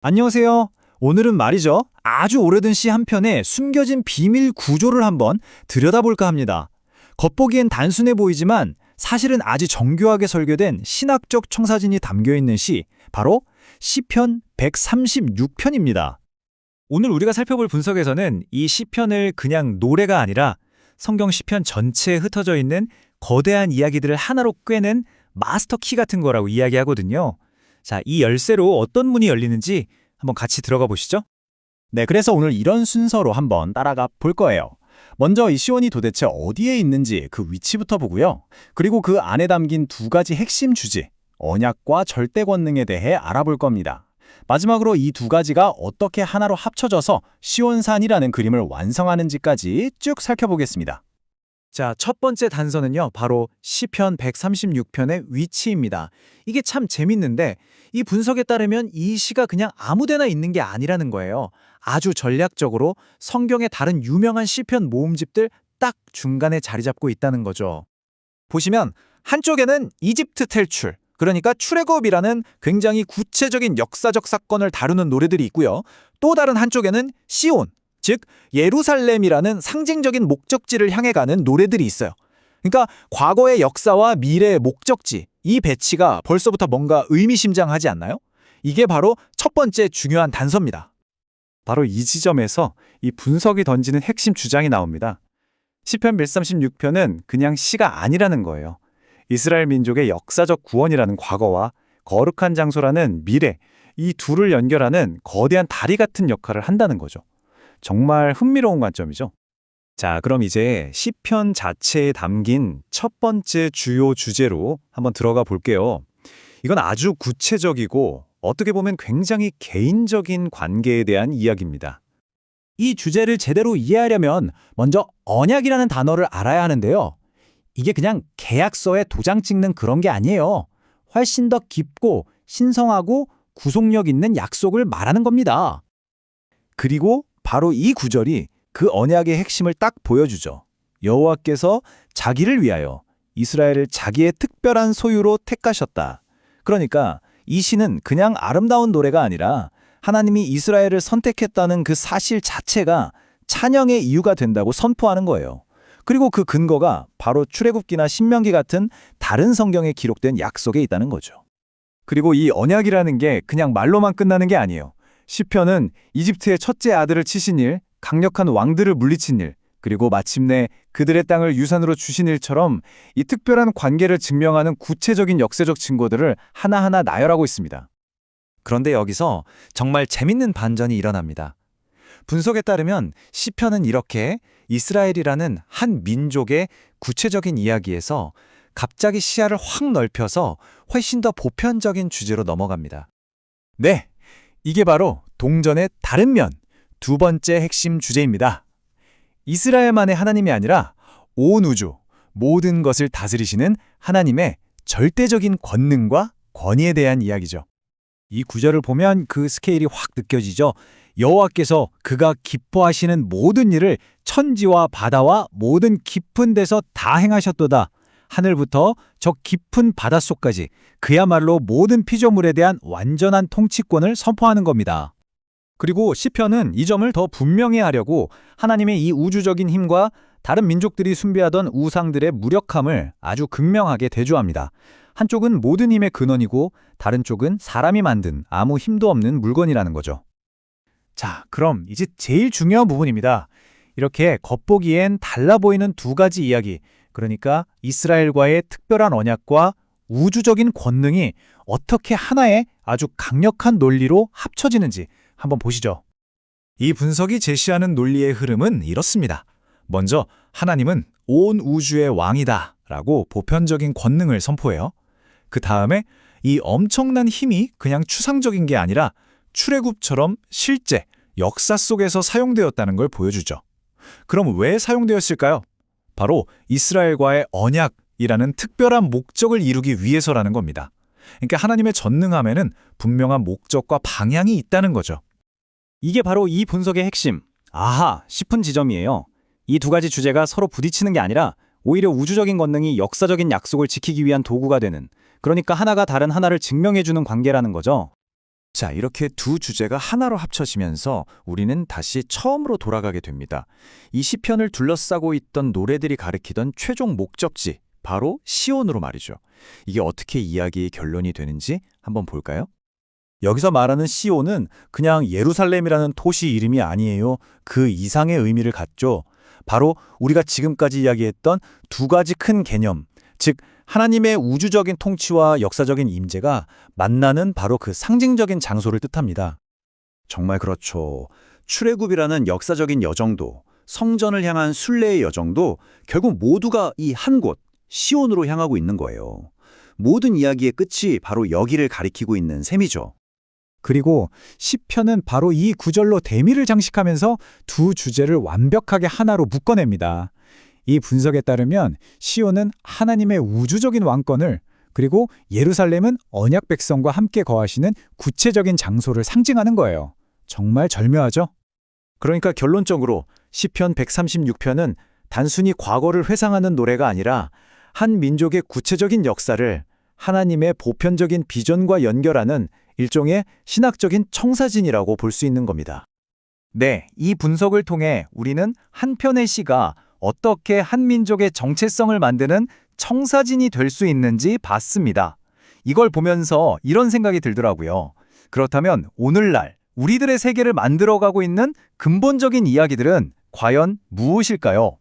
안녕하세요. 오늘은 말이죠. 아주 오래된 시 한 편의 숨겨진 비밀 구조를 한번 들여다볼까 합니다. 겉보기엔 단순해 보이지만 사실은 아주 정교하게 설계된 신학적 청사진이 담겨 있는 시, 바로 시편 136편입니다. 오늘 우리가 살펴볼 분석에서는 이 시편을 그냥 노래가 아니라 성경 시편 전체에 흩어져 있는 거대한 이야기들을 하나로 꿰는 마스터 키 같은 거라고 이야기하거든요. 자, 이 열쇠로 어떤 문이 열리는지 한번 같이 들어가 보시죠. 네, 그래서 오늘 이런 순서로 한번 따라가 볼 거예요. 먼저 이 시온이 도대체 어디에 있는지 그 위치부터 보고요. 그리고 그 안에 담긴 두 가지 핵심 주제, 언약과 절대 권능에 대해 알아볼 겁니다. 마지막으로 이 두 가지가 어떻게 하나로 합쳐져서 시온산이라는 그림을 완성하는지까지 쭉 살펴보겠습니다. 자, 첫 번째 단서는요, 바로 시편 136편의 위치입니다. 이게 참 재밌는데 이 분석에 따르면 이 시가 그냥 아무데나 있는 게 아니라는 거예요. 아주 전략적으로 성경의 다른 유명한 시편 모음집들 딱 중간에 자리 잡고 있다는 거죠. 보시면 한쪽에는 이집트 탈출, 그러니까 출애굽이라는 굉장히 구체적인 역사적 사건을 다루는 노래들이 있고요. 또 다른 한쪽에는 시온, 즉 예루살렘이라는 상징적인 목적지를 향해 가는 노래들이 있어요. 그러니까 과거의 역사와 미래의 목적지, 이 배치가 벌써부터 뭔가 의미심장하지 않나요? 이게 바로 첫 번째 중요한 단서입니다. 바로 이 지점에서 이 분석이 던지는 핵심 주장이 나옵니다. 시편 136편은 그냥 시가 아니라는 거예요. 이스라엘 민족의 역사적 구원이라는 과거와 거룩한 장소라는 미래, 이 둘을 연결하는 거대한 다리 같은 역할을 한다는 거죠. 정말 흥미로운 관점이죠. 자, 그럼 이제 시편 자체에 담긴 첫 번째 주요 주제로 한번 들어가 볼게요. 이건 아주 구체적이고 어떻게 보면 굉장히 개인적인 관계에 대한 이야기입니다. 이 주제를 제대로 이해하려면 먼저 언약이라는 단어를 알아야 하는데요. 이게 그냥 계약서에 도장 찍는 그런 게 아니에요. 훨씬 더 깊고 신성하고 구속력 있는 약속을 말하는 겁니다. 그리고 바로 이 구절이 그 언약의 핵심을 딱 보여주죠. 여호와께서 자기를 위하여 이스라엘을 자기의 특별한 소유로 택하셨다. 그러니까 이 시는 그냥 아름다운 노래가 아니라 하나님이 이스라엘을 선택했다는 그 사실 자체가 찬양의 이유가 된다고 선포하는 거예요. 그리고 그 근거가 바로 출애굽기나 신명기 같은 다른 성경에 기록된 약속에 있다는 거죠. 그리고 이 언약이라는 게 그냥 말로만 끝나는 게 아니에요. 시편은 이집트의 첫째 아들을 치신 일, 강력한 왕들을 물리친 일, 그리고 마침내 그들의 땅을 유산으로 주신 일처럼 이 특별한 관계를 증명하는 구체적인 역사적 증거들을 하나하나 나열하고 있습니다. 그런데 여기서 정말 재밌는 반전이 일어납니다. 분석에 따르면 시편은 이렇게 이스라엘이라는 한 민족의 구체적인 이야기에서 갑자기 시야를 확 넓혀서 훨씬 더 보편적인 주제로 넘어갑니다. 네, 이게 바로 동전의 다른 면, 두 번째 핵심 주제입니다. 이스라엘만의 하나님이 아니라 온 우주, 모든 것을 다스리시는 하나님의 절대적인 권능과 권위에 대한 이야기죠. 이 구절을 보면 그 스케일이 확 느껴지죠. 여호와께서 그가 기뻐하시는 모든 일을 천지와 바다와 모든 깊은 데서 다 행하셨도다. 하늘부터 저 깊은 바닷속까지 그야말로 모든 피조물에 대한 완전한 통치권을 선포하는 겁니다. 그리고 시편은 이 점을 더 분명히 하려고 하나님의 이 우주적인 힘과 다른 민족들이 숭배하던 우상들의 무력함을 아주 극명하게 대조합니다. 한쪽은 모든 힘의 근원이고 다른 쪽은 사람이 만든 아무 힘도 없는 물건이라는 거죠. 자, 그럼 이제 제일 중요한 부분입니다. 이렇게 겉보기엔 달라 보이는 두 가지 이야기, 그러니까 이스라엘과의 특별한 언약과 우주적인 권능이 어떻게 하나의 아주 강력한 논리로 합쳐지는지 한번 보시죠. 이 분석이 제시하는 논리의 흐름은 이렇습니다. 먼저 하나님은 온 우주의 왕이다 라고 보편적인 권능을 선포해요. 그 다음에 이 엄청난 힘이 그냥 추상적인 게 아니라 출애굽처럼 실제 역사 속에서 사용되었다는 걸 보여주죠. 그럼 왜 사용되었을까요? 바로 이스라엘과의 언약이라는 특별한 목적을 이루기 위해서라는 겁니다. 그러니까 하나님의 전능함에는 분명한 목적과 방향이 있다는 거죠. 이게 바로 이 분석의 핵심, 아하 싶은 지점이에요. 이 두 가지 주제가 서로 부딪히는 게 아니라 오히려 우주적인 권능이 역사적인 약속을 지키기 위한 도구가 되는, 그러니까 하나가 다른 하나를 증명해주는 관계라는 거죠. 자, 이렇게 두 주제가 하나로 합쳐지면서 우리는 다시 처음으로 돌아가게 됩니다. 이 시편을 둘러싸고 있던 노래들이 가리키던 최종 목적지, 바로 시온으로 말이죠. 이게 어떻게 이야기의 결론이 되는지 한번 볼까요? 여기서 말하는 시온은 그냥 예루살렘이라는 도시 이름이 아니에요. 그 이상의 의미를 갖죠. 바로 우리가 지금까지 이야기했던 두 가지 큰 개념, 즉 하나님의 우주적인 통치와 역사적인 임재가 만나는 바로 그 상징적인 장소를 뜻합니다. 정말 그렇죠. 출애굽이라는 역사적인 여정도, 성전을 향한 순례의 여정도 결국 모두가 이 한 곳, 시온으로 향하고 있는 거예요. 모든 이야기의 끝이 바로 여기를 가리키고 있는 셈이죠. 그리고 시편은 바로 이 구절로 대미를 장식하면서 두 주제를 완벽하게 하나로 묶어냅니다. 이 분석에 따르면 시온은 하나님의 우주적인 왕권을, 그리고 예루살렘은 언약 백성과 함께 거하시는 구체적인 장소를 상징하는 거예요. 정말 절묘하죠? 그러니까 결론적으로 시편 136편은 단순히 과거를 회상하는 노래가 아니라 한 민족의 구체적인 역사를 하나님의 보편적인 비전과 연결하는 일종의 신학적인 청사진이라고 볼 수 있는 겁니다. 네, 이 분석을 통해 우리는 한 편의 시가 어떻게 한 민족의 정체성을 만드는 청사진이 될 수 있는지 봤습니다. 이걸 보면서 이런 생각이 들더라고요. 그렇다면 오늘날 우리들의 세계를 만들어가고 있는 근본적인 이야기들은 과연 무엇일까요?